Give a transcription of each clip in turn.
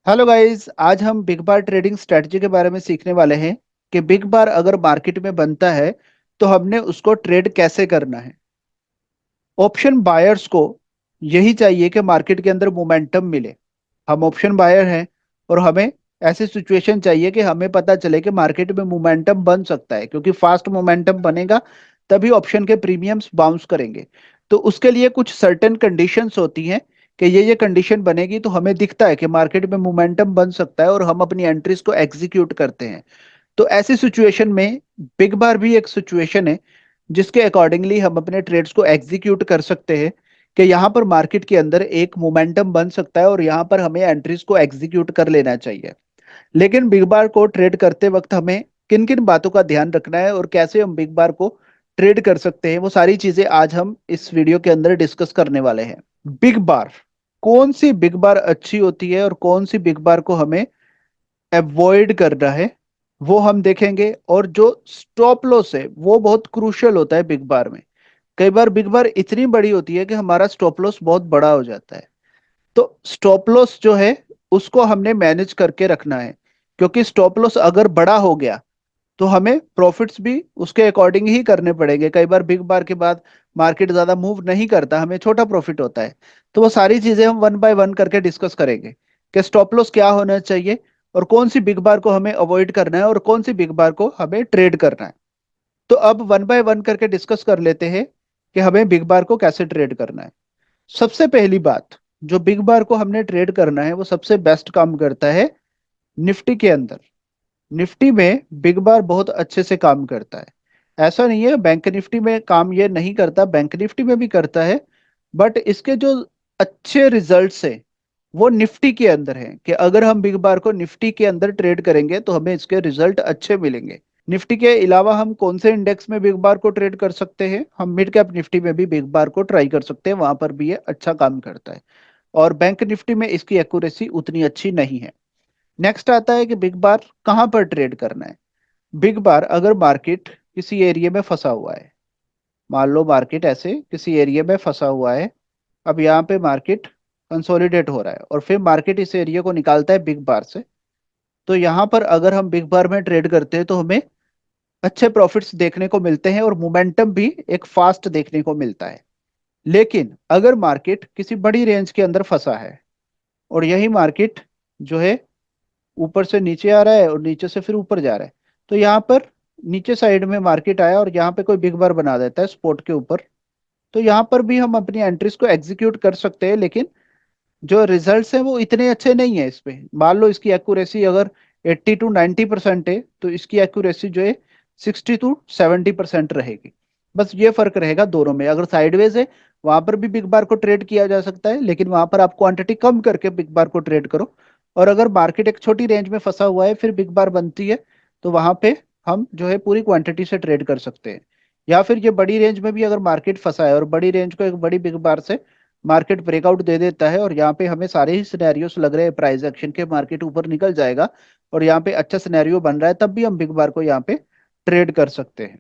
Hello guys, आज हम big बार trading strategy के बारे में सीखने वाले हैं कि बिग बार अगर मार्केट में बनता है तो हमने उसको ट्रेड कैसे करना है। ऑप्शन बायर्स को यही चाहिए कि मार्केट के अंदर मोमेंटम मिले। हम ऑप्शन बायर हैं और हमें ऐसी सिचुएशन चाहिए कि हमें पता चले कि मार्केट में मोमेंटम बन सकता है, क्योंकि फास्ट मोमेंटम बनेगा तभी ऑप्शन के प्रीमियम्स बाउंस करेंगे। तो उसके लिए कुछ सर्टेन कंडीशंस होती हैं कि ये कंडीशन बनेगी तो हमें दिखता है कि मार्केट में मोमेंटम बन सकता है और हम अपनी एंट्रीज को एग्जीक्यूट करते हैं। तो ऐसी सिचुएशन में बिग बार भी एक सिचुएशन है जिसके अकॉर्डिंगली हम अपने ट्रेड्स को एग्जीक्यूट कर सकते हैं कि यहाँ पर मार्केट के अंदर एक मोमेंटम बन सकता है और यहाँ पर हमें एंट्रीज को एग्जीक्यूट कर लेना चाहिए। लेकिन बिग बार को ट्रेड करते वक्त हमें किन किन बातों का ध्यान रखना है और कैसे हम बिग बार को ट्रेड कर सकते हैं, वो सारी चीजें आज हम इस वीडियो के अंदर डिस्कस करने वाले हैं। बिग बार, कौन सी बिग बार अच्छी होती है और कौन सी बिग बार को हमें अवॉइड करना है, वो हम देखेंगे। और जो स्टॉप लॉस है वो बहुत क्रूशियल होता है बिग बार में। कई बार बिग बार इतनी बड़ी होती है कि हमारा स्टॉप लॉस बहुत बड़ा हो जाता है। तो स्टॉप लॉस जो है उसको हमने मैनेज करके रखना है, क्योंकि स्टॉप लॉस अगर बड़ा हो गया तो हमें प्रॉफिट्स भी उसके अकॉर्डिंग ही करने पड़ेंगे। कई बार बिग बार के बाद मार्केट ज्यादा मूव नहीं करता, हमें छोटा प्रॉफिट होता है। तो वो सारी चीजें हम वन बाय वन करके डिस्कस करेंगे कि स्टॉप लॉस क्या होना चाहिए और कौन सी बिग बार को हमें अवॉइड करना है और कौन सी बिग बार को हमें ट्रेड करना है। तो अब वन बाय वन करके डिस्कस कर लेते हैं कि हमें बिग बार को कैसे ट्रेड करना है। सबसे पहली बात, जो बिग बार को हमने ट्रेड करना है वो सबसे बेस्ट काम करता है निफ्टी के अंदर। निफ्टी में बिग बार बहुत अच्छे से काम करता है। ऐसा नहीं है बैंक निफ्टी में काम ये नहीं करता, बैंक निफ्टी में भी करता है। बट इसके जो अच्छे रिजल्ट्स है वो निफ्टी के अंदर है कि अगर हम बिग बार को निफ्टी के अंदर ट्रेड करेंगे तो हमें इसके रिजल्ट अच्छे मिलेंगे। निफ्टी के अलावा हम कौन से इंडेक्स में बिग बार को ट्रेड कर सकते हैं? हम मिड कैप निफ्टी में भी बिग बार को ट्राई कर सकते हैं, वहां पर भी ये अच्छा काम करता है। और बैंक निफ्टी में इसकी एक्यूरेसी उतनी अच्छी नहीं है। नेक्स्ट आता है कि बिग बार कहाँ पर ट्रेड करना है। बिग बार अगर मार्केट किसी एरिया में फंसा हुआ है, मान लो मार्केट ऐसे किसी एरिया में फंसा हुआ है, अब यहाँ पे मार्केट कंसोलिडेट हो रहा है और फिर मार्केट इस एरिया को निकालता है बिग बार से। तो यहाँ पर अगर हम बिग बार में ट्रेड करते हैं तो हमें अच्छे प्रॉफिट्स देखने को मिलते हैं और मोमेंटम भी एक फास्ट देखने को मिलता है। लेकिन अगर मार्केट किसी बड़ी रेंज के अंदर फंसा है और यही मार्केट जो है ऊपर से नीचे आ रहा है और नीचे से फिर ऊपर जा रहा है, तो यहाँ पर नीचे साइड में मार्केट आया और यहाँ पे कोई बिग बार बना देता है स्पॉट के ऊपर, तो यहाँ पर भी हम अपनी एंट्रीज को एग्जीक्यूट कर सकते हैं। लेकिन जो रिजल्ट्स हैं वो इतने अच्छे नहीं है इस पे। मान लो इसकी एक्यूरेसी अगर 80 to 90% है तो इसकी एक्यूरेसी जो है 60 to 70% रहेगी। बस ये फर्क रहेगा दोनों में। अगर साइडवेज है वहां पर भी बिग बार को ट्रेड किया जा सकता है, लेकिन वहां पर आप क्वांटिटी कम करके बिग बार को ट्रेड करो। और अगर मार्केट एक छोटी रेंज में फंसा हुआ है फिर बिग बार बनती है तो वहां पे हम जो है पूरी क्वांटिटी से ट्रेड कर सकते हैं। या फिर ये बड़ी रेंज में भी अगर मार्केट फंसा है और बड़ी रेंज को एक बड़ी बिग बार से मार्केट ब्रेकआउट दे देता है और यहाँ पे हमें सारे ही सिनेरियोस लग रहे हैं प्राइस एक्शन के, मार्केट ऊपर निकल जाएगा और यहाँ पे अच्छा सिनेरियो बन रहा है, तब भी हम बिग बार को यहाँ पे ट्रेड कर सकते हैं।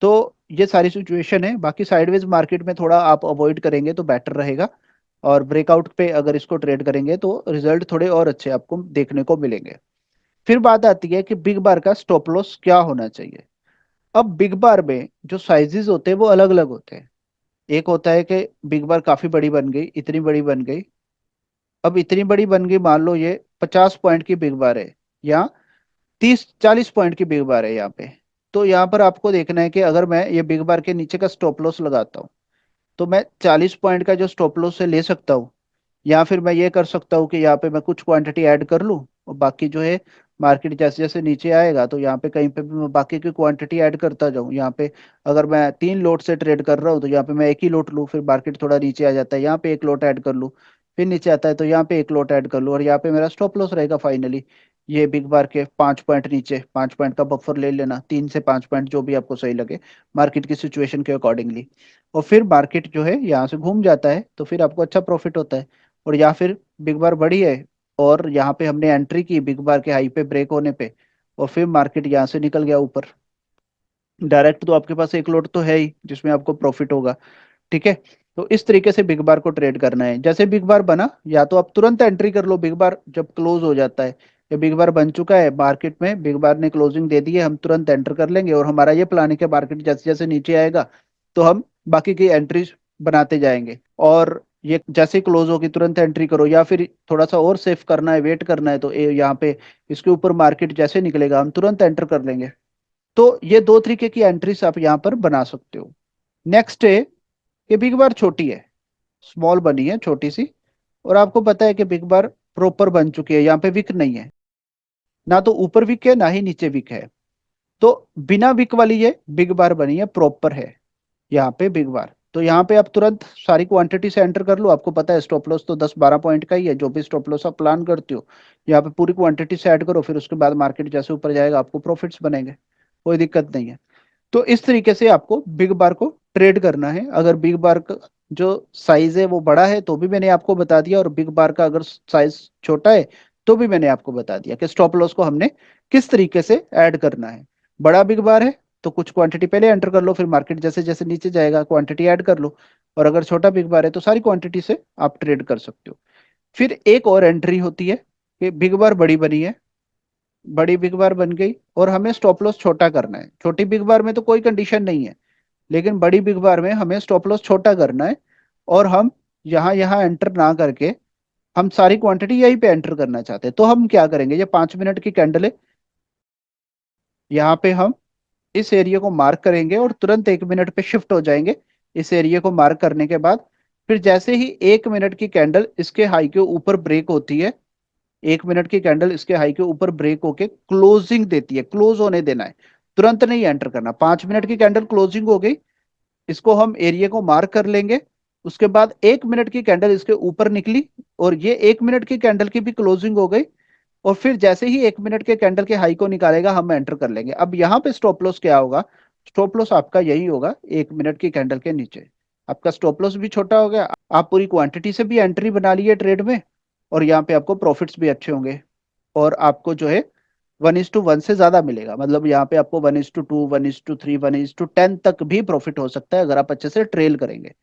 तो ये सारी सिचुएशन है। बाकी साइडवेज मार्केट में थोड़ा आप अवॉइड करेंगे तो बेटर रहेगा, और ब्रेकआउट पे अगर इसको ट्रेड करेंगे तो रिजल्ट थोड़े और अच्छे आपको देखने को मिलेंगे। फिर बात आती है कि बिग बार का स्टॉप लॉस क्या होना चाहिए। अब बिग बार में जो साइजेस होते हैं वो अलग अलग होते हैं। एक होता है कि बिग बार काफी बड़ी बन गई, इतनी बड़ी बन गई। अब इतनी बड़ी बन गई, मान लो ये 50 पॉइंट की बिग बार है या 30 40 पॉइंट की बिग बार है यहाँ पे। तो यहाँ पर आपको देखना है कि अगर मैं ये बिग बार के नीचे का स्टॉप लॉस लगाता हूँ तो मैं 40 पॉइंट का जो स्टॉप लॉस है ले सकता हूँ, या फिर मैं ये कर सकता हूँ कि यहाँ पे मैं कुछ क्वांटिटी ऐड कर लूँ और बाकी जो है मार्केट जैसे जैसे नीचे आएगा तो यहाँ पे कहीं पे भी मैं बाकी की क्वांटिटी ऐड करता जाऊँ। यहाँ पे अगर मैं 3 लोट से ट्रेड कर रहा हूँ तो यहाँ पे मैं एक ही लोट लूँ, फिर मार्केट थोड़ा नीचे आ जाता है यहाँ पे एक लोट ऐड कर लूँ, फिर नीचे आता है तो यहाँ पे एक लोट ऐड कर लूँ और यहाँ पे मेरा स्टॉप लॉस रहेगा फाइनली ये बिग बार के 5 पॉइंट नीचे। 5 पॉइंट का बफर ले लेना, 3 से 5 पॉइंट जो भी आपको सही लगे मार्केट की सिचुएशन के अकॉर्डिंगली। और फिर मार्केट जो है यहाँ से घूम जाता है तो फिर आपको अच्छा प्रॉफिट होता है। और या फिर बिग बार बढ़ी है और यहाँ पे हमने एंट्री की बिग बार के हाई पे ब्रेक होने पे, और फिर मार्केट यहाँ से निकल गया ऊपर, डायरेक्ट तो आपके पास एक लोट तो है ही जिसमें आपको प्रॉफिट होगा। ठीक है। तो इस तरीके से बिग बार को ट्रेड करना है। जैसे बिग बार बना, या तो आप तुरंत एंट्री कर लो बिग बार जब क्लोज हो जाता है। ये बिग बार बन चुका है मार्केट में, बिग बार ने क्लोजिंग दे दी है, हम तुरंत एंटर कर लेंगे। और हमारा ये प्लान है कि मार्केट जैसे जैसे नीचे आएगा तो हम बाकी की एंट्रीज बनाते जाएंगे। और ये जैसे क्लोज होगी तुरंत एंट्री करो, या फिर थोड़ा सा और सेफ करना है, वेट करना है, तो यहाँ पे इसके ऊपर मार्केट जैसे निकलेगा हम तुरंत एंटर कर लेंगे। तो ये दो तरीके की एंट्रीज आप यहाँ पर बना सकते हो। नेक्स्ट है कि बिग बार छोटी है, स्मॉल बनी है छोटी सी, और आपको पता है कि बिग बार प्रॉपर बन चुकी है, यहाँ पे विक नहीं है, ना तो ऊपर विक है ना ही नीचे विक है। तो बिना विक वाली ये बिग बार बनी है, प्रॉपर है यहाँ पे बिग बार। तो यहाँ पे आप तुरंत सारी क्वांटिटी से एंटर कर लो। आपको पता है स्टॉप लॉस तो 10-12 पॉइंट का ही है, जो भी स्टॉप लॉस आप प्लान करते हो यहाँ पे पूरी क्वांटिटी से ऐड करो, फिर उसके बाद मार्केट जैसे ऊपर जाएगा आपको प्रॉफिट्स बनेंगे, कोई दिक्कत नहीं है। तो इस तरीके से आपको बिग बार को ट्रेड करना है। अगर बिग बार का जो साइज है वो बड़ा है तो भी मैंने आपको बता दिया, और बिग बार का अगर साइज छोटा है तो भी मैंने आपको बता दिया कि स्टॉप लॉस को हमने किस तरीके से ऐड करना है। बड़ा बिग बार है तो कुछ क्वांटिटी पहले एंटर कर लो, फिर मार्केट जैसे जैसे नीचे जाएगा क्वांटिटी ऐड कर लो। और अगर छोटा बिग बार है तो सारी क्वांटिटी से आप ट्रेड कर सकते हो। फिर एक और एंट्री होती है कि बिग बार बड़ी बनी है, बड़ी बिग बार बन गई और हमें स्टॉप लॉस छोटा करना है। छोटी बिग बार में तो कोई कंडीशन नहीं है, लेकिन बड़ी बिग बार में हमें स्टॉप लॉस छोटा करना है। और हम यहाँ यहाँ एंटर ना करके हम सारी क्वांटिटी यहीं पे एंटर करना चाहते हैं। तो हम क्या करेंगे, ये 5 मिनट की कैंडल है, यहाँ पे हम इस एरिया को मार्क करेंगे और तुरंत 1 मिनट पे शिफ्ट हो जाएंगे। इस एरिया को मार्क करने के बाद फिर जैसे ही 1 मिनट की कैंडल इसके हाई के ऊपर ब्रेक होती है, 1 मिनट की कैंडल इसके हाई के ऊपर ब्रेक होके क्लोजिंग देती है, क्लोज होने देना है, तुरंत नहीं एंटर करना। 5 मिनट की कैंडल क्लोजिंग हो गई, इसको हम एरिया को मार्क कर लेंगे। उसके बाद 1 मिनट की कैंडल इसके ऊपर निकली और ये 1 मिनट की कैंडल की भी क्लोजिंग हो गई। और फिर जैसे ही 1 मिनट के कैंडल के हाई को निकालेगा हम एंटर कर लेंगे। अब यहाँ पे स्टॉप लॉस क्या होगा, स्टॉप लॉस आपका यही होगा 1 मिनट की कैंडल के नीचे। आपका स्टॉप लॉस भी छोटा हो गया, आप पूरी क्वांटिटी से भी एंट्री बना ली है ट्रेड में, और यहाँ पे आपको प्रॉफिट्स भी अच्छे होंगे। और आपको जो है 1:1 से ज्यादा मिलेगा, मतलब यहाँ पे आपको 1:2, 1:3, 1:10 तक भी प्रॉफिट हो सकता है अगर आप अच्छे से ट्रेल करेंगे।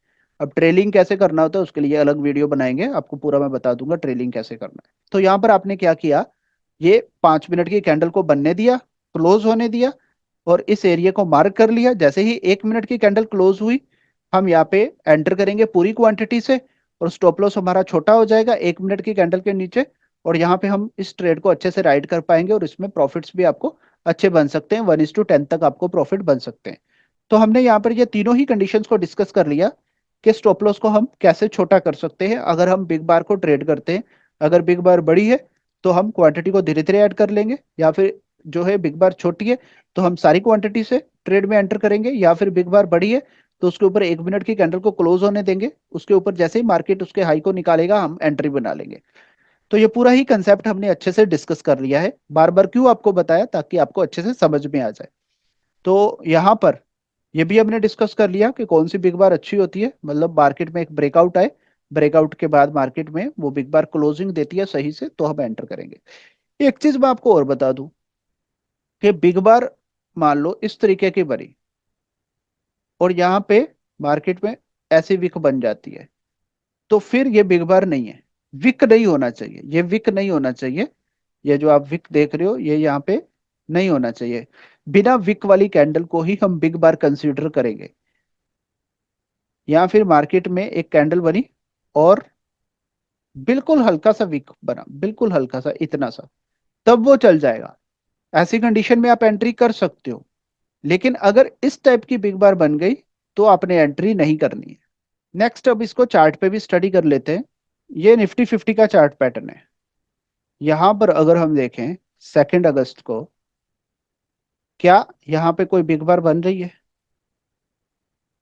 अब ट्रेलिंग कैसे करना होता है उसके लिए अलग वीडियो बनाएंगे, आपको पूरा मैं बता दूंगा ट्रेलिंग कैसे करना है। तो यहाँ पर आपने क्या किया, ये 5 मिनट की कैंडल को बनने दिया, क्लोज होने दिया, और इस एरिया को मार्क कर लिया। जैसे ही 1 मिनट की कैंडल क्लोज हुई हम यहाँ पे एंटर करेंगे पूरी क्वांटिटी से, और स्टॉप लॉस हमारा छोटा हो जाएगा 1 मिनट की कैंडल के नीचे। और यहाँ पे हम इस ट्रेड को अच्छे से राइड कर पाएंगे और इसमें प्रॉफिट्स भी आपको अच्छे बन सकते हैं, 1:10 तक आपको प्रॉफिट बन सकते हैं। तो हमने यहाँ पर ये तीनों ही कंडीशंस को डिस्कस कर लिया कि स्टॉप लॉस को हम कैसे छोटा कर सकते हैं अगर हम बिग बार को ट्रेड करते हैं। अगर बिग बार बड़ी है तो हम क्वांटिटी को धीरे धीरे ऐड कर लेंगे, या फिर जो है बिग बार छोटी है तो हम सारी क्वांटिटी से ट्रेड में एंटर करेंगे, या फिर बिग बार बड़ी है तो उसके ऊपर 1 मिनट की कैंडल को क्लोज होने देंगे, उसके ऊपर जैसे ही मार्केट उसके हाई को निकालेगा हम एंट्री बना लेंगे। तो ये पूरा ही कंसेप्ट हमने अच्छे से डिस्कस कर लिया है, बार बार क्यों आपको बताया, ताकि आपको अच्छे से समझ में आ जाए। तो यहाँ पर ये भी हमने डिस्कस कर लिया कि कौन सी बिग बार अच्छी होती है, मतलब मार्केट में एक ब्रेकआउट आए, ब्रेकआउट के बाद मार्केट में वो बिग बार क्लोजिंग देती है सही से तो हम एंटर करेंगे। एक चीज मैं आपको और बता दूं कि बिग बार मान लो इस तरीके की बनी और यहाँ पे मार्केट में ऐसी विक बन जाती है, तो फिर ये बिग बार नहीं है, विक नहीं होना चाहिए, ये विक नहीं होना चाहिए। ये जो आप विक देख रहे हो ये यहाँ पे नहीं होना चाहिए। बिना विक वाली कैंडल को ही हम बिग बार कंसीडर करेंगे। या फिर मार्केट में एक कैंडल बनी और बिल्कुल हल्का सा विक बना, बिल्कुल हल्का सा, इतना सा, तब वो चल जाएगा, ऐसी कंडीशन में आप एंट्री कर सकते हो। लेकिन अगर इस टाइप की बिग बार बन गई तो आपने एंट्री नहीं करनी है। नेक्स्ट अब इसको चार्ट पे भी स्टडी कर लेते हैं। ये निफ्टी 50 का चार्ट पैटर्न है। यहां पर अगर हम देखें 2 अगस्त को, क्या यहाँ पे कोई बिग बार बन रही है?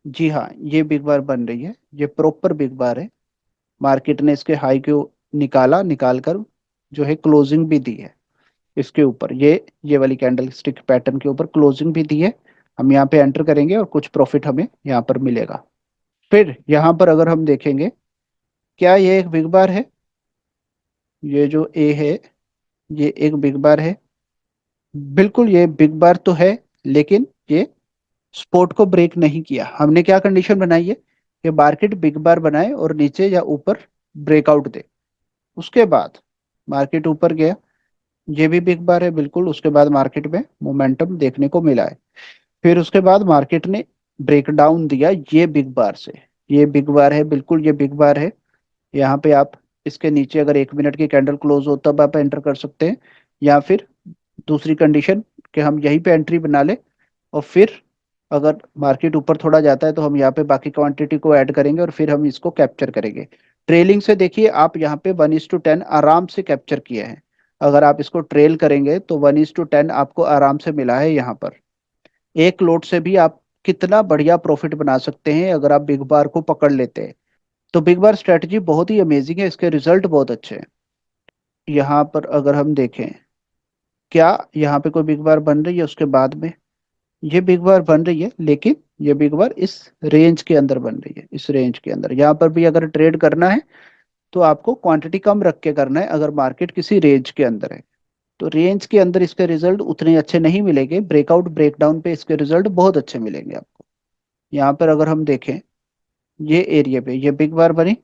जी हाँ, ये बिग बार बन रही है, ये प्रॉपर बिग बार है। मार्केट ने इसके हाई को निकाला, निकाल कर जो है क्लोजिंग भी दी है इसके ऊपर, ये वाली कैंडल स्टिक पैटर्न के ऊपर क्लोजिंग भी दी है। हम यहाँ पे एंटर करेंगे और कुछ प्रॉफिट हमें यहाँ पर मिलेगा। फिर यहाँ पर अगर हम देखेंगे, क्या ये एक बिग बार है? ये जो ए है ये एक बिग बार है, बिल्कुल ये बिग बार तो है, लेकिन ये स्पोर्ट को ब्रेक नहीं किया। हमने क्या कंडीशन बनाई है कि मार्केट बिग बार बनाए और नीचे या ऊपर ब्रेकआउट दे। उसके बाद मार्केट ऊपर गया, ये भी बिग बार है बिल्कुल। उसके बाद मार्केट में मोमेंटम देखने को मिला है। फिर उसके बाद मार्केट ने ब्रेक डाउन दिया ये बिग बार से। ये बिग बार है बिल्कुल, ये बिग बार है। यहाँ पे आप इसके नीचे अगर 1 मिनट की कैंडल क्लोज हो तब आप एंटर कर सकते हैं, या फिर दूसरी कंडीशन कि हम यहीं पे एंट्री बना ले, और फिर अगर मार्केट ऊपर थोड़ा जाता है तो हम यहाँ पे बाकी क्वांटिटी को ऐड करेंगे और फिर हम इसको कैप्चर करेंगे। ट्रेलिंग से देखिए आप यहाँ पे 1:10 आराम से कैप्चर किया है। अगर आप इसको ट्रेल करेंगे तो 1:10 आपको आराम से मिला है यहाँ पर। एक लोट से भी आप कितना बढ़िया प्रॉफिट बना सकते हैं अगर आप बिग बार को पकड़ लेते हैं। तो बिग बार स्ट्रेटजी बहुत ही अमेजिंग है, इसके रिजल्ट बहुत अच्छे हैं। यहाँ पर अगर हम देखें, क्या यहाँ पे कोई बिग बार बन रही है उसके बाद में? ये बिग बार बन रही है, लेकिन ये बिग बार इस रेंज के अंदर बन रही है, इस रेंज के अंदर। यहाँ पर भी अगर ट्रेड करना है तो आपको क्वांटिटी कम रख के करना है अगर मार्केट किसी रेंज के अंदर है। तो रेंज के अंदर इसके रिजल्ट उतने अच्छे नहीं मिलेंगे, ब्रेकआउट ब्रेकडाउन पे इसके रिजल्ट बहुत अच्छे मिलेंगे आपको। यहाँ पर अगर हम देखें, ये एरिया पे ये बिग बार बनी,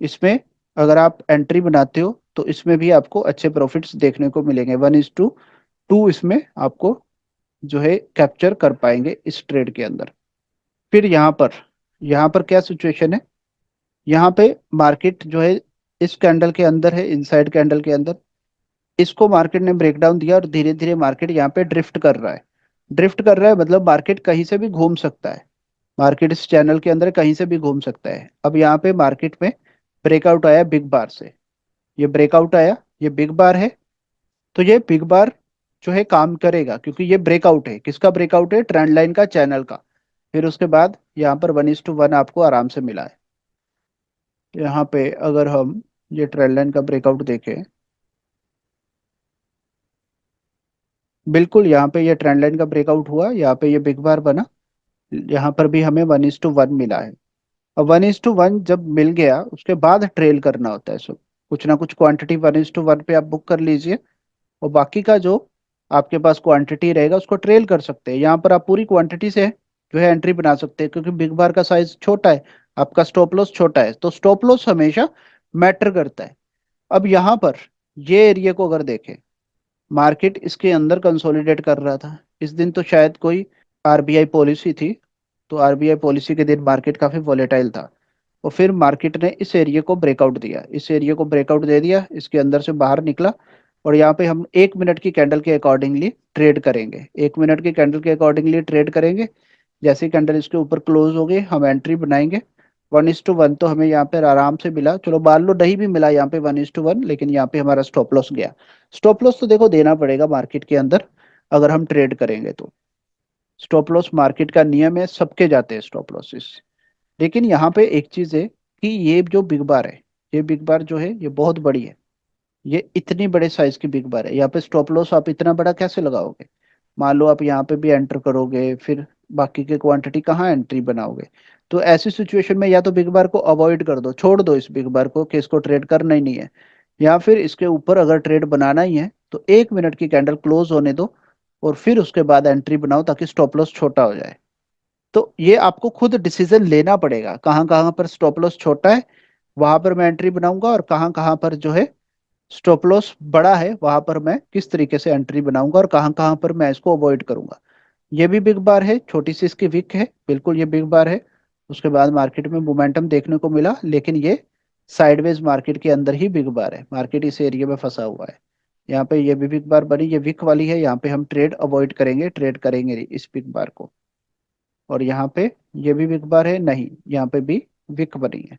इसमें अगर आप एंट्री बनाते हो तो इसमें भी आपको अच्छे प्रॉफिट्स देखने को मिलेंगे। 1:2 इसमें आपको जो है कैप्चर कर पाएंगे इस ट्रेड के अंदर। फिर यहाँ पर क्या सिचुएशन है? यहाँ पे मार्केट जो है इस कैंडल के अंदर है, इनसाइड कैंडल के अंदर। इसको मार्केट ने ब्रेकडाउन दिया और धीरे धीरे मार्केट यहाँ पे ड्रिफ्ट कर रहा है। ड्रिफ्ट कर रहा है मतलब मार्केट कहीं से भी घूम सकता है। मार्केट इस चैनल के अंदर कहीं से भी घूम सकता है। अब यहाँ पे मार्केट में ब्रेकआउट आया बिग बार से, ये ब्रेकआउट आया, ये बिग बार है। तो ये बिग बार जो है काम करेगा, क्योंकि ये ब्रेकआउट है। किसका ब्रेकआउट है? ट्रेंड लाइन का, चैनल का। फिर उसके बाद यहाँ पर 1:1 आपको आराम से मिला है। यहाँ पे अगर हम ये ट्रेंड लाइन का ब्रेकआउट देखें, बिल्कुल यहाँ पे ये ट्रेंड लाइन का ब्रेकआउट हुआ, यहाँ पे ये बिग बार बना। यहाँ पर भी हमें 1:1 मिला है। अब 1:1 जब मिल गया उसके बाद ट्रेल करना होता है। सो कुछ ना कुछ क्वांटिटी 1:1 पे आप बुक कर लीजिए, और बाकी का जो आपके पास क्वांटिटी रहेगा उसको ट्रेल कर सकते हैं। यहाँ पर आप पूरी क्वांटिटी से जो है एंट्री बना सकते हैं, क्योंकि बिग बार का साइज छोटा है, आपका स्टॉप लॉस छोटा है, तो स्टॉप लॉस हमेशा मैटर करता है। अब यहाँ पर ये एरिया को अगर देखें, मार्केट इसके अंदर कंसोलिडेट कर रहा था। इस दिन तो शायद कोई आरबीआई पॉलिसी थी, तो आरबीआई पॉलिसी के दिन मार्केट काफी वॉलेटाइल था। और फिर मार्केट ने इस एरिया को ब्रेकआउट दिया, इस एरिया को ब्रेकआउट दे दिया, इसके अंदर से बाहर निकला। और यहाँ पे हम 1 मिनट की कैंडल के अकॉर्डिंगली ट्रेड करेंगे, 1 मिनट की कैंडल के अकॉर्डिंगली ट्रेड करेंगे। जैसे ही कैंडल इसके ऊपर क्लोज हो गई हम एंट्री बनाएंगे। 1:1 तो हमें यहाँ पे आराम से मिला। चलो मान लो नहीं भी मिला यहाँ पे 1:1, लेकिन यहाँ पे हमारा स्टॉप लॉस गया। स्टॉप लॉस तो देखो देना पड़ेगा मार्केट के अंदर अगर हम ट्रेड करेंगे तो। स्टॉप लॉस मार्केट का नियम है, सबके जाते हैं स्टॉप लॉसेस। लेकिन यहाँ पे एक चीज है कि ये जो बिग बार है, ये बिग बार जो है ये बहुत बड़ी है। ये इतनी बड़े साइज की बिग बार है, यहाँ पे स्टॉप लॉस आप इतना बड़ा कैसे लगाओगे? मान लो आप यहाँ पे भी एंटर करोगे, फिर बाकी के क्वांटिटी कहाँ एंट्री बनाओगे? तो ऐसी सिचुएशन में या तो बिग बार को अवॉइड कर दो, छोड़ दो इस बिग बार को कि इसको ट्रेड करना ही नहीं है। या फिर इसके ऊपर अगर ट्रेड बनाना ही है तो 1 मिनट की कैंडल क्लोज होने दो और फिर उसके बाद एंट्री बनाओ, ताकि स्टॉप लॉस छोटा हो जाए। तो ये आपको खुद डिसीजन लेना पड़ेगा, कहाँ कहाँ पर स्टॉप लॉस छोटा है वहां पर मैं एंट्री बनाऊंगा, और कहाँ कहाँ पर जो है स्टॉप लॉस बड़ा है वहां पर मैं किस तरीके से एंट्री बनाऊंगा, और कहाँ कहाँ पर मैं इसको अवॉइड करूंगा। ये भी बिग बार है, छोटी सी इसकी विक है, बिल्कुल ये बिग बार है। उसके बाद मार्केट में मोमेंटम देखने को मिला, लेकिन ये साइडवेज मार्केट के अंदर ही बिग बार है, मार्केट इस एरिया में फंसा हुआ है। यहाँ पे ये भी बिग बार बनी, ये विक वाली है, यहाँ पे हम ट्रेड अवॉइड करेंगे, ट्रेड करेंगे नहीं इस बिग बार को। और यहाँ पे ये भी विक बार है, नहीं यहाँ पे भी विक बनी है।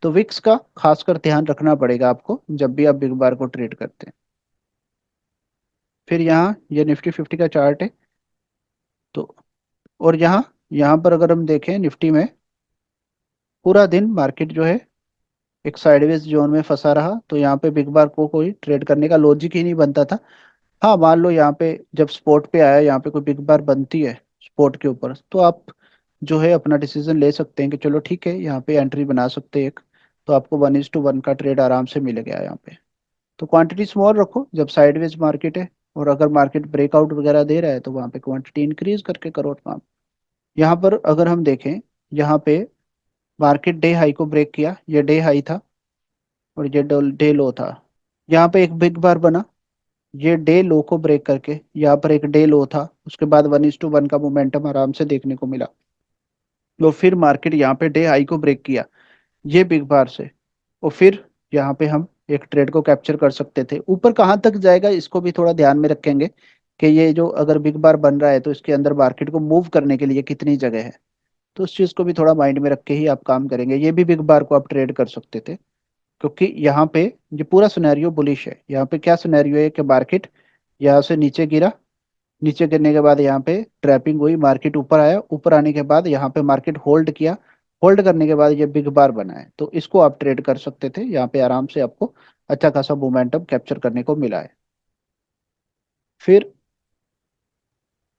तो विक्स का खासकर ध्यान रखना पड़ेगा आपको जब भी आप बिग बार को ट्रेड करते हैं। फिर यहाँ ये निफ्टी 50 का चार्ट है। तो और यहाँ यहाँ पर अगर हम देखें निफ्टी में, पूरा दिन मार्केट जो है एक साइडवेज जोन में फंसा रहा, तो यहाँ पे बिग बार को कोई ट्रेड करने का लॉजिक ही नहीं बनता था। हाँ मान लो यहाँ पे जब स्पॉट पे आया, यहाँ पे कोई बिग बार बनती है स्पॉट के ऊपर, तो आप जो है अपना डिसीजन ले सकते हैं कि चलो ठीक है यहाँ पे एंट्री बना सकते हैं एक। तो आपको 1:1 का ट्रेड आराम से मिल गया यहाँ पे। तो क्वांटिटी स्मॉल रखो जब साइडवेज मार्केट है, और अगर मार्केट ब्रेकआउट वगैरह दे रहा है तो वहाँ पे क्वांटिटी इंक्रीज करके करो काम। यहाँ पर अगर हम देखें, यहाँ पे मार्केट डे हाई को ब्रेक किया, ये डे हाई था और ये डे लो था। यहाँ पे एक बिग बार बना, ये डे लो को ब्रेक करके यहाँ पर एक डे लो था, उसके बाद 1:1 का मोमेंटम आराम से देखने को मिला। और फिर मार्केट यहाँ पे डे हाई को ब्रेक किया, ये बिग बार से। और फिर यहाँ पे हम एक ट्रेड को कैप्चर कर सकते थे। ऊपर कहाँ तक जाएगा इसको भी थोड़ा ध्यान में रखेंगे कि ये जो अगर बिग बार बन रहा है तो इसके अंदर मार्केट को मूव करने के लिए कितनी जगह है। तो उस चीज को भी थोड़ा माइंड में रख के ही आप काम करेंगे। ये भी बिग बार को आप ट्रेड कर सकते थे, क्योंकि यहाँ पे ये पूरा सिनेरियो बुलिश है। यहाँ पे क्या सिनेरियो है कि मार्केट यहाँ से नीचे गिरा, नीचे गिरने के बाद यहाँ पे ट्रैपिंग हुई, मार्केट ऊपर आया, ऊपर आने के बाद यहाँ पे मार्केट होल्ड किया, होल्ड करने के बाद ये बिग बार बना है, तो इसको आप ट्रेड कर सकते थे। यहाँ पे आराम से आपको अच्छा खासा मोमेंटम कैप्चर करने को मिला है। फिर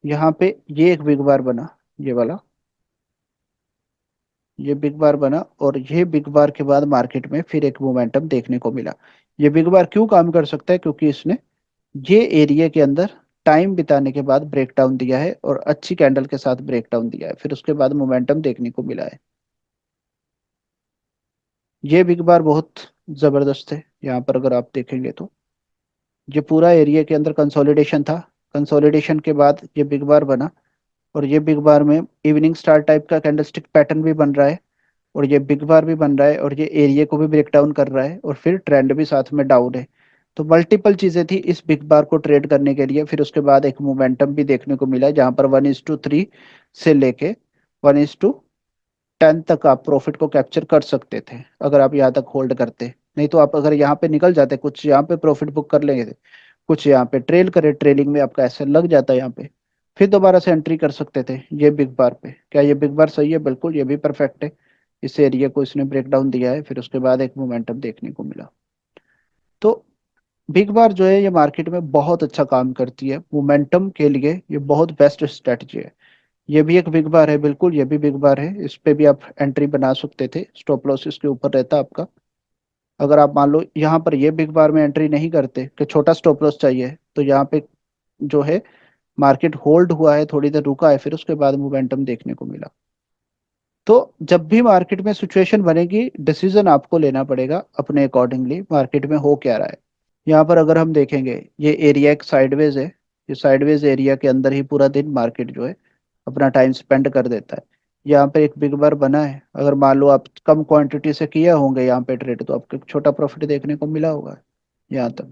यहाँ पे ये एक बिग बार बना, ये वाला, ये बिग बार बना, और ये बिग बार के बाद मार्केट में फिर एक मोमेंटम देखने को मिला। ये बिग बार क्यों काम कर सकता है, क्योंकि इसने ये एरिया के अंदर टाइम बिताने के बाद ब्रेक डाउन दिया है और अच्छी कैंडल के साथ ब्रेक डाउन दिया है, फिर उसके बाद मोमेंटम देखने को मिला है। ये बिग बार बहुत जबरदस्त है। यहाँ पर अगर आप देखेंगे तो ये पूरा एरिया के अंदर कंसोलिडेशन था, कंसोलिडेशन के बाद ये बिग बार बना, और ये बिग बार में इवनिंग स्टार टाइप का कैंडलस्टिक पैटर्न भी बन रहा है, और ये बिग बार भी बन रहा है, और ये एरिया को भी ब्रेक डाउन कर रहा है, और फिर ट्रेंड भी साथ में डाउन है। तो मल्टीपल चीजें थी इस बिग बार को ट्रेड करने के लिए। फिर उसके बाद एक मोमेंटम भी देखने को मिला जहां पर 1:3 से लेके 1:10 तक आप प्रॉफिट को कैप्चर कर सकते थे, अगर आप यहाँ तक होल्ड करते। नहीं तो आप अगर यहाँ पे निकल जाते, कुछ यहाँ पे प्रॉफिट बुक कर लेंगे थे, कुछ यहाँ पे ट्रेल करे, ट्रेलिंग में आपका ऐसे लग जाता है यहाँ पे, फिर दोबारा से एंट्री कर सकते थे ये बिग बार पे। क्या ये बिग बार सही है? बिल्कुल, ये भी परफेक्ट है। इस एरिया को इसने ब्रेक डाउन दिया है, फिर उसके बाद एक मोमेंटम देखने को मिला। तो बिग बार जो है ये मार्केट में बहुत अच्छा काम करती है मोमेंटम के लिए, ये बहुत बेस्ट स्ट्रेटजी है। ये भी एक बिग बार है, बिल्कुल ये भी बिग बार है, इस पे भी आप एंट्री बना सकते थे, स्टॉप लॉस इसके ऊपर रहता आपका। अगर आप मान लो यहाँ पर ये बिग बार में एंट्री नहीं करते कि छोटा स्टॉप लॉस चाहिए, तो यहाँ पे जो है मार्केट होल्ड हुआ है, थोड़ी देर रुका है, फिर उसके बाद मोमेंटम देखने को मिला। तो जब भी मार्केट में सिचुएशन बनेगी, डिसीजन आपको लेना पड़ेगा अपने अकॉर्डिंगली मार्केट में हो क्या रहा है। यहाँ पर अगर हम देखेंगे, ये एरिया एक साइडवेज है, ये साइडवेज एरिया के अंदर ही पूरा दिन मार्केट जो है अपना टाइम स्पेंड कर देता है। यहाँ पे एक बिग बार बना है, अगर मान लो आप कम क्वांटिटी से किया होंगे यहाँ पे ट्रेड, तो आपको एक छोटा प्रॉफिट देखने को मिला होगा यहाँ तक।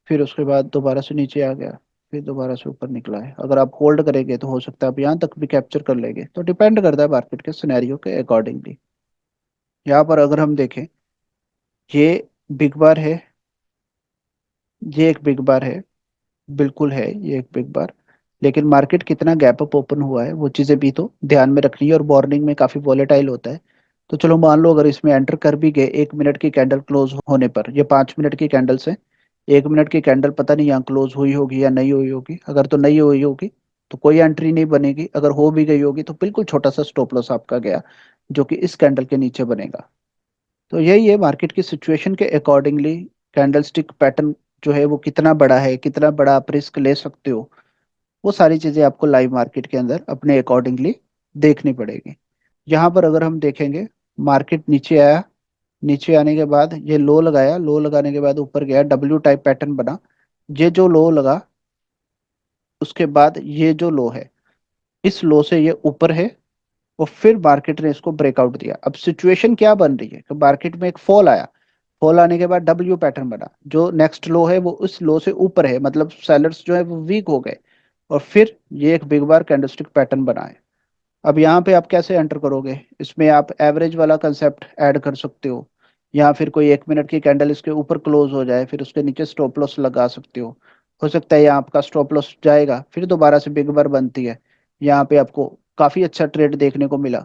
फिर उसके बाद दोबारा से नीचे आ गया, फिर दोबारा से ऊपर निकला है। अगर आप होल्ड करेंगे तो हो सकता है आप यहाँ तक भी कैप्चर कर लेंगे, तो डिपेंड करता है मार्केट के सिनेरियो के अकॉर्डिंगली। यहाँ पर अगर हम देखें, ये बिग बार है, ये एक बिग बार है, बिल्कुल है ये एक बिग बार। लेकिन मार्केट कितना गैप अप ओपन हुआ है वो चीजें भी तो ध्यान में रखनी है, और मॉर्निंग में काफी वॉलेटाइल होता है। तो चलो मान लो अगर इसमें एंटर कर भी गए 1 मिनट की कैंडल क्लोज होने पर, ये 5 मिनट की कैंडल्स है, 1 मिनट की कैंडल पता नहीं यहाँ क्लोज हुई होगी या नहीं हुई होगी। अगर तो नहीं हुई होगी तो कोई एंट्री नहीं बनेगी, अगर हो भी गई होगी तो बिल्कुल छोटा सा स्टॉप लॉस आपका गया, जो कि इस कैंडल के नीचे बनेगा। तो यही है मार्केट की सिचुएशन के अकॉर्डिंगली कैंडलस्टिक पैटर्न जो है वो कितना बड़ा है, कितना बड़ा आप रिस्क ले सकते हो, वो सारी चीजें आपको लाइव मार्केट के अंदर अपने अकॉर्डिंगली देखनी पड़ेगी। यहाँ पर अगर हम देखेंगे, मार्केट नीचे आया, नीचे आने के बाद ये लो लगाया, लो लगाने के बाद ऊपर गया, डब्ल्यू टाइप पैटर्न बना, ये जो लो लगा उसके बाद ये जो लो है, इस लो से ये ऊपर है, और फिर मार्केट ने इसको ब्रेकआउट दिया। अब सिचुएशन क्या बन रही है कि मार्केट में एक फॉल आया, फॉल आने के बाद डब्ल्यू पैटर्न बना, जो नेक्स्ट लो है वो उस लो से ऊपर है, मतलब सेलर्स जो है वो वीक हो गए, और फिर ये एक बिग बार कैंडलस्टिक पैटर्न बना है। अब यहाँ पे आप कैसे एंटर करोगे, इसमें आप एवरेज वाला कंसेप्ट ऐड कर सकते हो, या फिर कोई 1 मिनट की कैंडल इसके ऊपर क्लोज हो जाए, फिर उसके नीचे स्टॉप लॉस लगा सकते हो सकता है यहाँ आपका स्टॉप लॉस जाएगा, फिर दोबारा से बिग बार बनती है। यहाँ पे आपको काफी अच्छा ट्रेड देखने को मिला,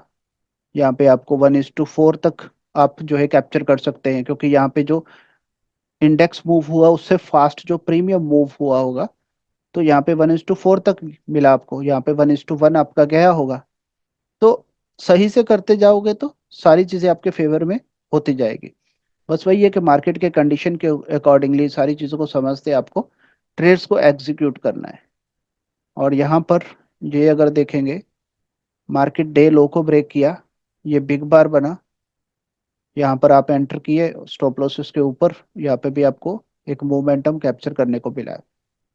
यहाँ पे आपको 1:4 तक आप जो है कैप्चर कर सकते हैं, क्योंकि यहाँ पे जो इंडेक्स मूव हुआ उससे फास्ट जो प्रीमियम मूव हुआ होगा, तो यहाँ पे 1:4 तक मिला आपको, यहाँ पे 1:1 आपका गया होगा। तो सही से करते जाओगे तो सारी चीजें आपके फेवर में होती जाएगी। बस वही है कि मार्केट के कंडीशन के अकॉर्डिंगली सारी चीजों को समझते आपको ट्रेड्स को एग्जीक्यूट करना है। और यहाँ पर ये अगर देखेंगे, मार्केट डे लो को ब्रेक किया, ये बिग बार बना, यहाँ पर आप एंटर किए स्टॉप लॉसेस के ऊपर, यहाँ पे भी आपको एक मोमेंटम कैप्चर करने को मिला है।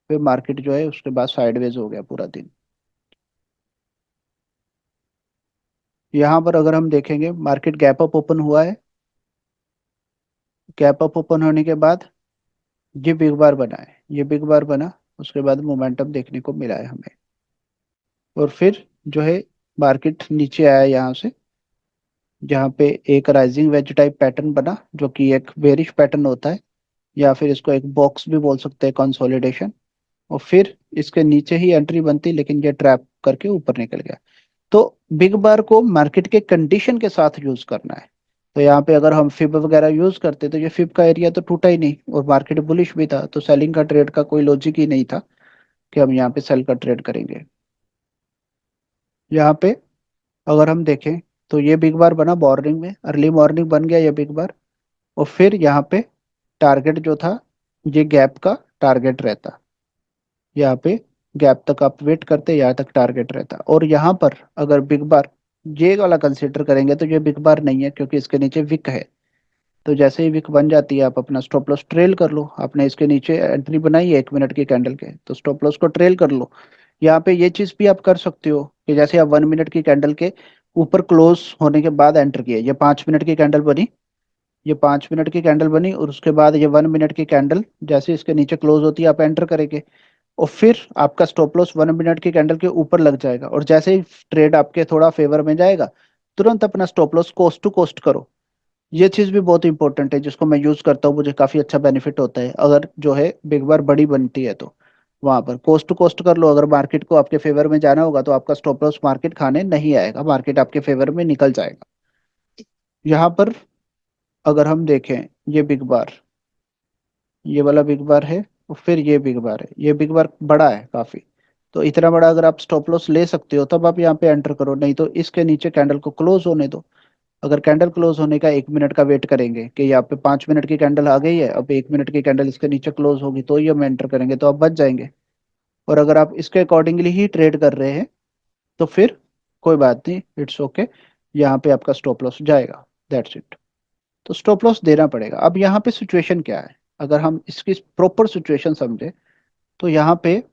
फिर मार्केट जो है उसके बाद साइडवेज हो गया पूरा दिन। यहाँ पर अगर हम देखेंगे मार्केट गैप अप ओपन हुआ है, गैप अप ओपन होने के बाद ये बिग बार बना है, ये बिग बार बना, उसके बाद मोमेंटम देखने को मिला है हमें। और फिर जो है मार्केट नीचे आया यहाँ से, जहाँ पे एक राइजिंग वेज टाइप पैटर्न बना जो कि एक बेरिश पैटर्न होता है, या फिर इसको एक बॉक्स भी बोल सकते हैं, कंसोलिडेशन। और फिर इसके नीचे ही एंट्री बनती, लेकिन ये ट्रैप करके ऊपर निकल गया। तो बिग बार को मार्केट के कंडीशन के साथ यूज करना है। तो यहाँ पे अगर हम फिब वगैरह यूज करते तो ये फिब का एरिया तो टूटा ही नहीं, और मार्केट बुलिश भी था, तो सेलिंग का ट्रेड का कोई लॉजिक ही नहीं था कि हम यहाँ पे सेल का ट्रेड करेंगे। यहाँ पे अगर हम देखें तो ये बिग बार बना मॉर्निंग में, अर्ली मॉर्निंग बन गया ये बिग बार। और फिर यहाँ पे टारगेट जो था, ये गैप का टारगेट रहता, यहाँ पे गैप तक आप वेट करते, यहाँ तक टारगेट रहता। और यहाँ पर अगर बिग बार ये वाला कंसिडर करेंगे तो ये बिग बार नहीं है, क्योंकि इसके नीचे विक है। तो जैसे ही विक बन जाती है आप अपना स्टॉप लॉस ट्रेल कर लो। आपने इसके नीचे एंट्री बनाई है 1 मिनट की कैंडल के, तो स्टॉप लॉस को ट्रेल कर लो। यहाँ पे ये चीज भी आप कर सकते हो कि जैसे आप 1 मिनट की कैंडल के ऊपर क्लोज होने के बाद एंटर किए, ये 5 मिनट की कैंडल बनी, ये 5 मिनट की कैंडल बनी, और उसके बाद ये 1 मिनट की कैंडल जैसे इसके नीचे क्लोज होती है आप एंटर करेंगे। और फिर आपका स्टॉप लॉस 1 मिनट की कैंडल के ऊपर लग जाएगा, और जैसे ही ट्रेड आपके थोड़ा फेवर में जाएगा, तुरंत अपना stop loss cost to cost करो। ये चीज भी बहुत इंपॉर्टेंट है, जिसको मैं यूज करता हूँ, मुझे काफी अच्छा बेनिफिट होता है। अगर जो है बिग बार बड़ी बनती है तो वहां पर कोस्ट टू कोस्ट कर लो। अगर मार्केट को आपके फेवर में जाना होगा तो आपका स्टॉप लॉस मार्केट खाने नहीं आएगा, मार्केट आपके फेवर में निकल जाएगा। यहाँ पर अगर हम देखें ये बिग बार, ये वाला बिग बार है, और फिर ये बिग बार है, ये बिग बार बड़ा है काफी। तो इतना बड़ा अगर आप स्टॉप लॉस ले सकते हो तब आप यहाँ पे एंटर करो, नहीं तो इसके नीचे कैंडल को क्लोज होने दो। अगर कैंडल क्लोज होने का 1 मिनट का वेट करेंगे कि यहाँ पे 5 मिनट की कैंडल आ गई है, अब 1 मिनट की कैंडल इसके नीचे क्लोज होगी तो ही हम एंटर करेंगे, तो आप बच जाएंगे। और अगर आप इसके अकॉर्डिंगली ही ट्रेड कर रहे हैं तो फिर कोई बात नहीं, इट्स ओके, यहाँ पे आपका स्टॉप लॉस जाएगा, दैट्स इट। तो स्टॉप लॉस देना पड़ेगा। अब यहाँ पे सिचुएशन क्या है, अगर हम इसकी प्रॉपर सिचुएशन समझे, तो यहाँ पे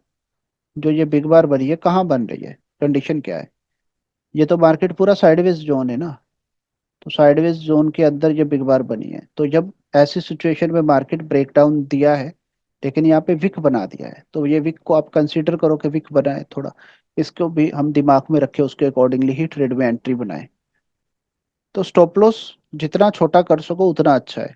जो ये बिग बार बनी है कहाँ बन रही है, कंडीशन क्या है। ये तो मार्केट पूरा साइडवेज जोन है ना, तो साइडवेज जोन के अंदर ये बिग बार बनी है। तो जब ऐसी सिचुएशन में मार्केट ब्रेकडाउन दिया है, लेकिन यहाँ पे विक बना दिया है, तो ये विक को आप कंसीडर करो कि विक बना है थोड़ा, इसको भी हम दिमाग में रखे, उसके अकॉर्डिंगली ही ट्रेड में एंट्री बनाए। तो स्टॉप लॉस जितना छोटा कर सको उतना अच्छा है।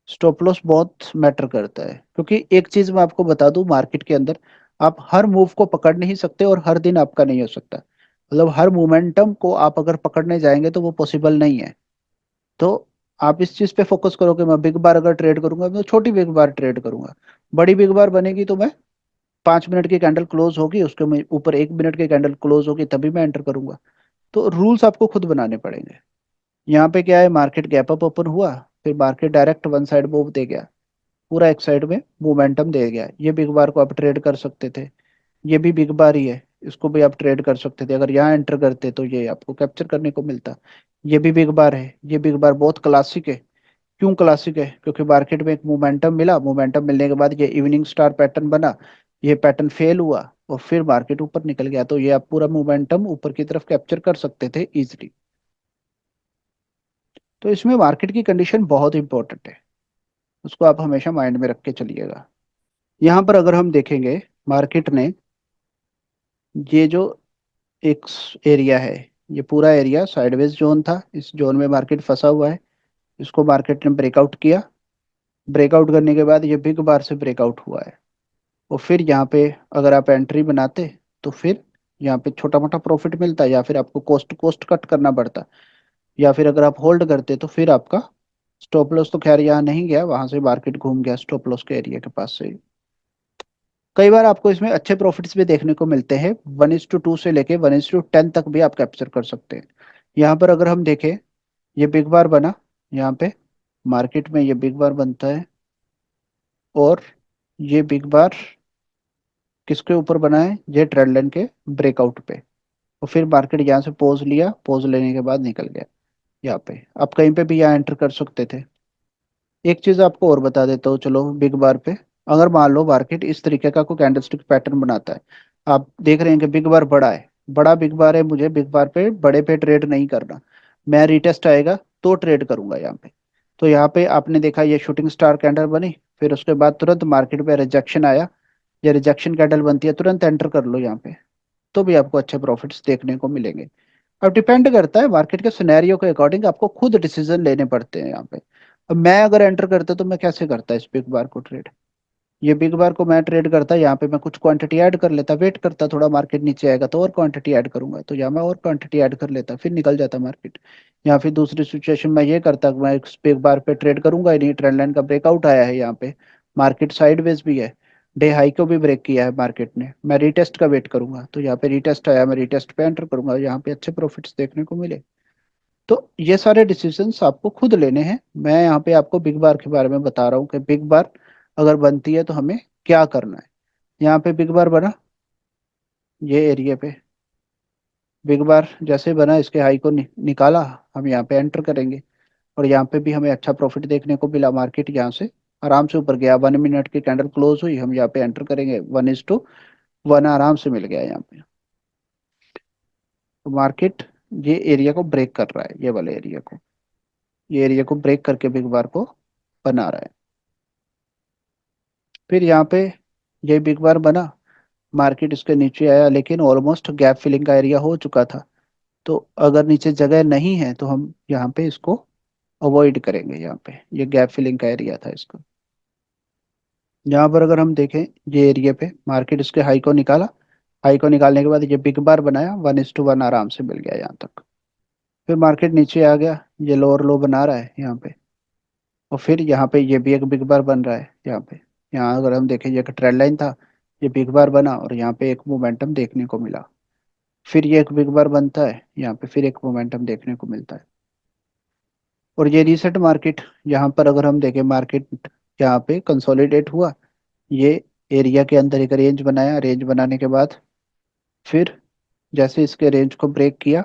स्टॉप लॉस बहुत मैटर करता है, क्योंकि एक चीज मैं आपको बता दूं, मार्केट के अंदर आप हर मूव को पकड़ नहीं सकते, और हर दिन आपका नहीं हो सकता। मतलब हर मोमेंटम को आप अगर पकड़ने जाएंगे तो वो पॉसिबल नहीं है। तो आप इस चीज पे फोकस करो कि मैं बिग बार अगर ट्रेड करूंगा मैं छोटी बिग बार ट्रेड करूंगा। बड़ी बिग बार बनेगी तो मैं 5 मिनट की कैंडल क्लोज होगी, उसके ऊपर 1 मिनट की कैंडल क्लोज होगी तभी मैं एंटर करूंगा। तो रूल्स आपको खुद बनाने पड़ेंगे। यहाँ पे क्या है, मार्केट गैप अप ओपन हुआ, फिर market direct one side move दे गया, पूरा एक साइड में मोमेंटम दे गया। ये बिग बार को आप ट्रेड कर सकते थे, ये भी बिग बार ही है, इसको भी आप ट्रेड कर सकते थे। अगर यहाँ एंटर करते तो ये आपको कैप्चर करने को मिलता। ये भी बिग बार है, ये बिग बार बहुत क्लासिक है। क्यों क्लासिक है, क्योंकि मार्केट में एक मोमेंटम मिला, मोमेंटम मिलने के बाद ये इवनिंग स्टार पैटर्न बना, ये पैटर्न फेल हुआ, और फिर मार्केट ऊपर निकल गया, तो ये आप पूरा मोमेंटम ऊपर की तरफ कैप्चर कर सकते थे इजिली। तो इसमें मार्केट की कंडीशन बहुत इंपॉर्टेंट है, उसको आप हमेशा माइंड में रख के चलिएगा। यहाँ पर अगर हम देखेंगे मार्केट ने ये जो एक एरिया है, ये पूरा एरिया साइडवेज जोन था, इस जोन में मार्केट फंसा हुआ है, इसको मार्केट ने ब्रेकआउट किया। ब्रेकआउट करने के बाद ये बिग बार से ब्रेकआउट हुआ है, और फिर यहाँ पे अगर आप एंट्री बनाते तो फिर यहाँ पे छोटा मोटा प्रॉफिट मिलता, या फिर आपको कोस्ट कोस्ट कट करना पड़ता, या फिर अगर आप होल्ड करते तो फिर आपका स्टॉप लॉस तो खैर यहाँ नहीं गया, वहां से मार्केट घूम गया स्टॉप लॉस के एरिया के पास से। कई बार आपको इसमें अच्छे प्रॉफिट्स भी देखने को मिलते हैं, 1:2 से लेके 1:10 तक भी आप कैप्चर कर सकते हैं। यहाँ पर अगर हम देखें, ये बिग बार बना, यहाँ पे मार्केट में ये बिग बार बनता है, और ये बिग बार किसके ऊपर बना है, ये ट्रेंड लाइन के ब्रेकआउट पे। और फिर मार्केट यहाँ से पोज लिया, पोज लेने के बाद निकल गया। यहाँ पे आप कहीं पे भी यहाँ एंटर कर सकते थे। एक चीज आपको और बता देता हूँ, चलो बिग बार पे अगर मान लो मार्केट इस तरीके का कोई कैंडलस्टिक पैटर्न बनाता है, आप देख रहे हैं कि बिग बार बड़ा है, बड़ा बिग बार है, मुझे बिग बार पे बड़े पे ट्रेड नहीं करना, मैं रिटेस्ट आएगा तो ट्रेड करूंगा यहाँ पे। तो यहाँ पे आपने देखा ये शूटिंग स्टार कैंडल बनी, फिर उसके बाद तुरंत मार्केट पे रिजेक्शन आया, ये रिजेक्शन कैंडल बनती है तुरंत एंटर कर लो यहाँ पे, तो भी आपको अच्छे प्रॉफिट्स देखने को मिलेंगे। अब डिपेंड करता है मार्केट के सिनेरियो के अकॉर्डिंग, आपको खुद डिसीजन लेने पड़ते हैं यहाँ पे। अब मैं अगर एंटर करता तो मैं कैसे करता इस बिग बार को ट्रेड, ये बिग बार को मैं ट्रेड करता यहाँ पे, मैं कुछ क्वांटिटी ऐड कर लेता, वेट करता थोड़ा मार्केट नीचे आएगा तो और क्वांटिटी ऐड करूंगा, तो यहाँ मैं और क्वांटिटी ऐड कर लेता, फिर निकल जाता मार्केट। या फिर दूसरी सिचुएशन में ये करता कि मैं इस बिग बार पे ट्रेड करूंगा ही नहीं, ट्रेंड लाइन का ब्रेकआउट आया है यहाँ पे, मार्केट साइडवेज भी है, डे हाई को भी ब्रेक किया है मार्केट ने, मैं रीटेस्ट का वेट करूंगा, तो यहाँ पे रीटेस्ट आया मैं रीटेस्ट पे एंटर करूंगा, यहाँ पे अच्छे प्रॉफिट्स देखने को मिले। तो ये सारे डिसीजंस आपको खुद लेने हैं, मैं यहाँ पे आपको बिग बार के बारे में बता रहा हूँ कि बिग बार अगर बनती है तो हमें क्या करना है। यहाँ पे बिग बार बना, ये एरिया पे बिग बार जैसे बना, इसके हाई को निकाला, हम यहाँ पे एंटर करेंगे, और यहाँ पे भी हमें अच्छा प्रॉफिट देखने को मिला, मार्केट यहाँ से आराम से ऊपर गया, 1 मिनट की कैंडल क्लोज हुई, हम यहाँ पे एंटर करेंगे, 1:1 आराम से मिल गया यहाँ पे। तो मार्केट ये एरिया को ब्रेक कर रहा है, ये वाले एरिया को, ये एरिया को ब्रेक करके बिग बार को बना रहा है। फिर यहाँ पे ये बिग बार बना, मार्केट इसके नीचे आया, लेकिन ऑलमोस्ट गैप फिलिंग का एरिया हो चुका था, तो अगर नीचे जगह नहीं है तो हम यहाँ पे इसको अवॉइड करेंगे, यहाँ पे ये गैप फिलिंग का एरिया था इसका। यहाँ पर अगर हम देखें ये एरिया पे मार्केट इसके हाई को निकाला, हाई को निकालने के बाद ये बिग बार बनाया, 1:1 आराम से मिल गया यहाँ तक, फिर मार्केट नीचे आ गया, ये लोअर लो बना रहा है यहाँ पे, और फिर यहाँ पे ये भी एक बिग बार बन रहा है यहाँ पे। यहाँ अगर हम देखें ये एक ट्रेंड लाइन था, ये बिग बार बना और यहाँ पे एक मोमेंटम देखने को मिला, फिर ये एक बिग बार बनता है यहाँ पे, फिर एक मोमेंटम देखने को मिलता है, और ये रीसेट मार्केट, यहाँ पर अगर हम देखें मार्केट यहाँ पे कंसोलिडेट हुआ, ये एरिया के अंदर एक रेंज बनाया, रेंज बनाने के बाद फिर जैसे इसके रेंज को ब्रेक किया,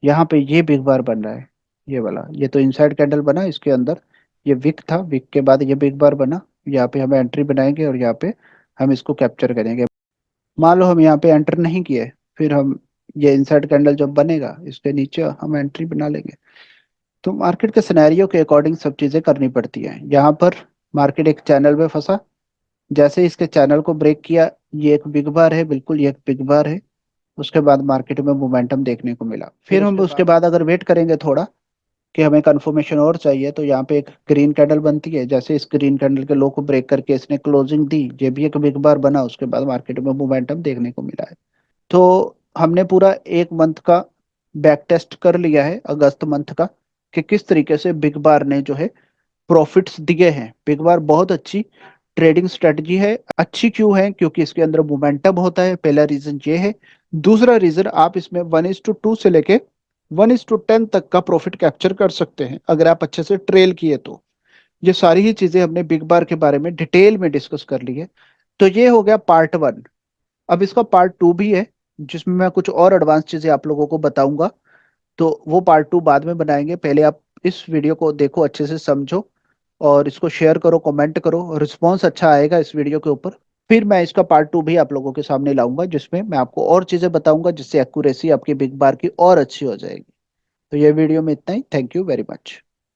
यहाँ पे ये बिग बार बन रहा है, ये वाला, ये तो इनसाइड कैंडल बना इसके अंदर, ये विक था, विक के बाद ये बिग बार बना, यहाँ पे हम एंट्री बनाएंगे और यहाँ पे हम इसको कैप्चर करेंगे। मान लो हम यहाँ पे एंटर नहीं किए, फिर हम ये इनसाइड कैंडल जब बनेगा इसके नीचे हम एंट्री बना लेंगे। तो मार्केट के सिनेरियो के अकॉर्डिंग सब चीजें करनी पड़ती हैं। यहाँ पर मार्केट एक चैनल में फंसा, जैसे इसके चैनल को ब्रेक किया, ये एक बिग बार है, बिल्कुल ये एक बिग बार है, उसके बाद मार्केट में मोमेंटम देखने को मिला, फिर हम उसके बाद अगर वेट करेंगे थोड़ा कि हमें कंफर्मेशन और चाहिए, तो यहाँ पे एक ग्रीन कैंडल बनती है, जैसे इस ग्रीन कैंडल के लो को ब्रेक करके इसने क्लोजिंग दी, ये भी एक बिग बार बना, उसके बाद मार्केट में मोमेंटम देखने को मिला है। तो हमने पूरा एक मंथ का बैक टेस्ट कर लिया है, अगस्त मंथ का, कि किस तरीके से बिग बार ने जो है प्रॉफिट्स दिए हैं। बिग बार बहुत अच्छी ट्रेडिंग स्ट्रेटजी है, अच्छी क्यों है, क्योंकि इसके अंदर मोमेंटम होता है, पहला रीजन ये है। दूसरा रीजन, आप इसमें 1:2 से लेके 1:10 तक का प्रॉफिट कैप्चर कर सकते हैं अगर आप अच्छे से ट्रेल किए तो। ये सारी ही चीजें हमने बिग बार के बारे में डिटेल में डिस्कस कर ली है। तो ये हो गया पार्ट 1। अब इसका पार्ट 2 भी है, जिसमें मैं कुछ और एडवांस चीजें आप लोगों को बताऊंगा, तो वो पार्ट 2 बाद में बनाएंगे, पहले आप इस वीडियो को देखो, अच्छे से समझो, और इसको शेयर करो, कमेंट करो, रिस्पॉन्स अच्छा आएगा इस वीडियो के ऊपर, फिर मैं इसका पार्ट 2 भी आप लोगों के सामने लाऊंगा, जिसमें मैं आपको और चीजें बताऊंगा, जिससे एक्यूरेसी आपकी बिग बार की और अच्छी हो जाएगी। तो ये वीडियो में इतना ही, थैंक यू वेरी मच।